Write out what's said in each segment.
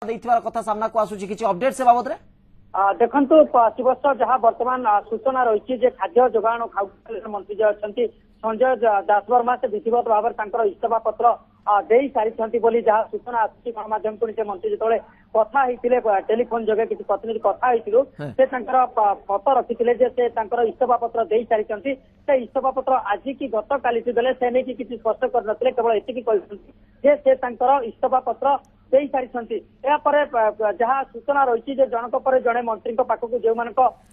कथा सामना को आसुची किछि अपडेट से बाबद रे देखंतु शिवस्थ जहाँ वर्तमान सूचना रही खाद्य जोगाण और खाद्य मंत्री जो अच्छा संजय दासवर्मा से विधिवत भाव में इस्तीफा पत्र दे सारी बोली जहाँ सूचना आसुची गणमाध्यम को निजे मंत्री जो कथा होते टेलीफोन जगह किसी प्रतिनिधि कथा होइतिलु से मत रखी से इस्तीफा पत्र दे सारी से इस्तीफा पत्र आज की गत काली देले से नहीं कि किसी स्पष्ट कर नथिले केवल एतिकी कहते से इस्तीफा पत्र दे सारी जहाँ सूचना रही जनक पर जड़े मंत्री पाखक जो मान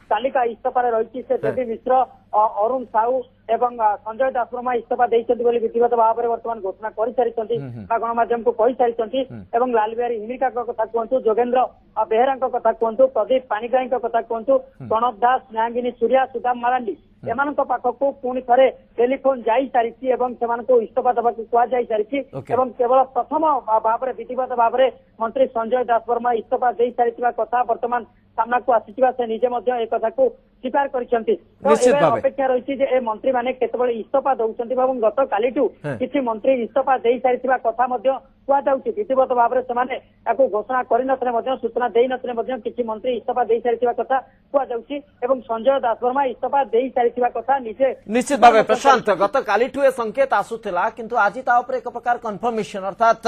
तालिका इस्तीफा रही से देवी मिश्र अरुण साहू एवं संजय दासवर्मा इस्तीफा देते विधिवत भाव में वर्तमान घोषणा कर सारी गणमाध्यम को कही सारी लाल बिहारी हिमिका कथा कहतु जोगेन्द्र बेहरा कथा कहतु प्रदीप पाणिग्राही कथा कहतु प्रणब दास न्यायगिनी सूर्या सुदाम मारांडी एमान पाखक पुणी थे टेलीफोन जा सारी इस्तीफा देवा कहुई सारी केवल प्रथम भाव में विधिवत भाव में मंत्री संजय दासवर्मा इस्तीफा दे सारी कथा वर्तमान सामना को आसीथिबा से निजे एक कथा को स्वीकार करछंती अपेक्षा रही मंत्री माने केतबळे इस्तीफा दउछंती एवं गत कालीटू किछि मंत्री इस्तीफा दे सारिथिबा कथा मध्य कुआ जाउछि विधिवत भाव में सेमाने याकू घोषणा करिनथले मध्य सूचना देई नथले मध्य किछि मंत्री इस्तीफा दे सारिथिबा कथा कुआ जाउछि एवं संजय दासवर्मा इस्तीफा दे सारिथिबा कथा निजे निश्चित भाव प्रशांत गत कालीटू ए संकेत आसुथिला किंतु आज ता ऊपर एक प्रकार कन्फर्मेशन अर्थात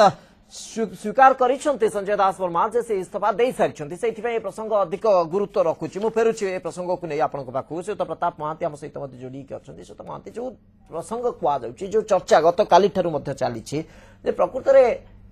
स्वीकार करिसेंते संजय दासवर्मा जे से इस्तीफा दे सारिसेंते सेथिबे प्रसंग अधिक गुरुत्व रखुछि मु फेरुछि ए प्रसंग को नै आपन को पाखु से तो प्रताप महांती हम सहित मते जोडी के अछंती से तो महांती जो प्रसंग कुआ जाउछि जो चर्चा गत काली ठारु मध्ये चालिछि जे प्रकृत रे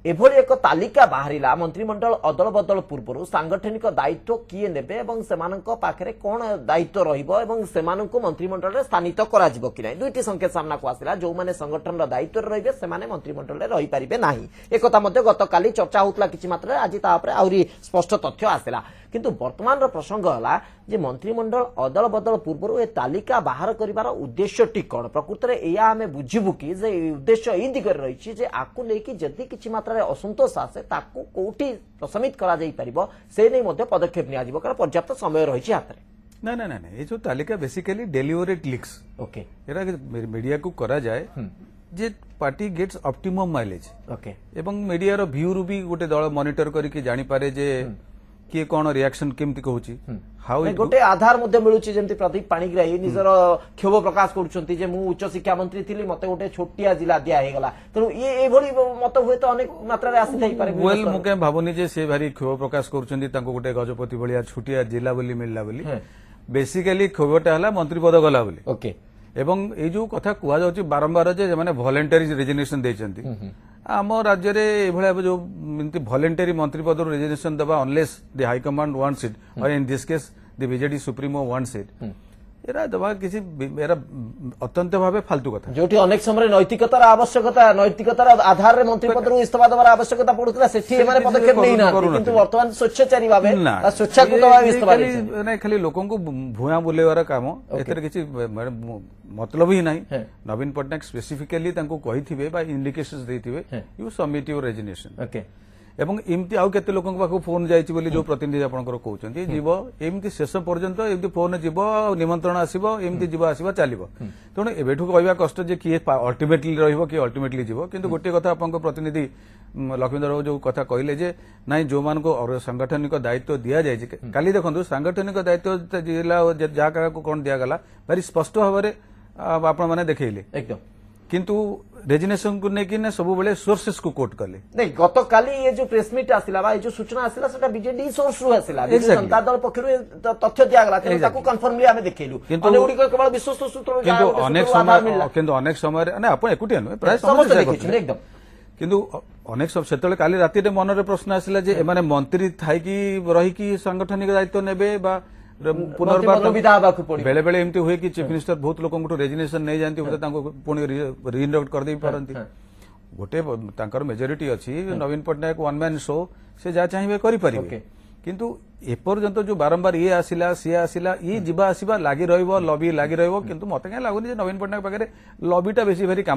एभली एक तालिका बाहरिला मंत्रिमंडल अदल बदल पूर्व सांगठनिक दायित्व किए नेबे एवं सेमानक पाखरे कोन दायित्व रहिबो एवं सेमानक मंत्रिमंडल रे स्थानित करा जिवो कि नै दुईटी संकेत सामना को आसिला जो माने संगठन रो दायित्व रहिबे सेमाने मंत्रिमंडल रे रहि परिबे नाही एकता मध्ये गत काली चर्चा होतला किछि मात्र आज ता ऊपर आउरी स्पष्ट तथ्य आसिला किंतु वर्तमान रो प्रसंग हला जे मंत्रिमंडल अदल बदल पूर्व ए तालिका बाहर करिवार उद्देश्यटी कोन प्रकृत रे एया हमें बुझिबु कि जे उद्देश्य ई दिगर रहिछि जे आकु लेकी जदि किछि मात्रा रे असंतोष आसे ताकू कोठी प्रशमित करा जाई परिबो से नै मध्ये पदक्षेप निया जिवो कारण पर्याप्त समय रहिछि हाथ रे ना ये जो तालिका बेसिकली डेलीवरेड लीक्स ओके एरा मीडिया को करा जाए जे party gets optimum mileage okay एवं मीडिया रो व्यू रु भी गोटे दल मॉनिटर करके जानि पारे जे किए कोन रिएक्शन केमती कहूची हाउ गोटे आधार मध्ये मिलुची जेमती प्रदीप पाणिग्राही निजर क्षोभ प्रकाश करूछंती जे मु उच्च शिक्षा मंत्री थिली मते गोटे छोटिया जिला दिया हे गला तेनु ये एभली मत हुए तो अनेक मात्रा रे आसी थाई पारे वेल मु के भाबुनी जे से भारी क्षोभ प्रकाश करूछंती तांको गोटे गजपति बलिया छोटिया जिला बोली मिलला बोली बेसिकली क्षोभटा हला मंत्री पद गला बोली ओके एवं ए जो कथा कुआ जाउची बारंबार जे माने वॉलंटरी रेजिग्नेशन देचंती आम राज्य में जो वॉलंटरी मंत्री पद रेजिग्नेशन दबा unless the high command wants it और in this case the BJD supremo wants it एरा दबा किसी एरा अत्यंत भाव फालतू कथा जोठी अनेक समय नैतिकतार आवश्यकता नैतिकतार आधार रे मंत्री पद इस्तीफा देवार आवश्यकता पड़ुतला सेठी एमाने पदक्षेप नै ना किंतु वर्तमान स्वच्छाचारी भाबे स्वच्छाकृत भाबे इस्तीफा दै नै खाली लोकन को भुया बुलेवार काम एतर किछि मतलब ही नहीं नवीन पटनायक स्पेसिफिकली तांको कहिथिबे बा इंडिकेशंस देथिबे you submit your resignation okay एवं एमती आउ केते लोकन पाखो फोन जाइछि बोली जो प्रतिनिधि आपनकर कहउछन्ती जीवो एमती शेष पर्यंत एमती फोन जीवो निमंत्रण आसीबो एमती जीवो आसीबो चालिबो तणे एबेठु कहबा कष्ट जे कि अल्टीमेटली रहिबो कि अल्टीमेटली जीवो किंतु गोटे कथा आपनकर प्रतिनिधि लक्ष्मीधर जो कथा कहले जे नाइ जो मान को सांगठनिक दायित्व दिया जाय काली देखंतु सांगठनिक दायित्व जिला जा का को कोन दिया गला very स्पष्ट भाबरे आपण माने देखैले एकदम किंतु रेजिग्नेशन को नेकी ने सब बेले सोर्सेस को कोट करले नहीं गत काली ये जो प्रेस मीट आसिला बा ये जो सूचना आसिला सेटा बीजेडी सोर्स रु आसिला जनता दल पक्षरु तथ्य दिया गला ताकू कन्फर्मली हमें देखैलु अने उडी केवल विश्वस्त सूत्र किंतु अनेक समय ने आपण एकुटिया न प्राय समस्त देखिछु एकदम किंतु अनेक सब सेतले काली राती रे मन रे प्रश्न आसिला जे एमाने मंत्री थाई की रही की सांगठनिक दायित्व नेबे बा पुनर्वार बेले बेले एमती हुए कि चीफ मिनिस्टर बहुत लोक रेजिग्नेशन नहीं जानती पुणी रिइंडक्ट कर दे पारंती गोटे तांकर मेजोरिटी अच्छी नवीन पटनायक वन मैन शो से जा चाहिए करि परिबे किंतु एपर्यंत जो बारंबार ये आसिला सी आसिला ये जीवा आसीबा लागि रहइबो लॉबी लागि रहइबो किंतु मते काय लागुनी जे नवीन पटनायक पाखरे लॉबीटा बेसी भारी काम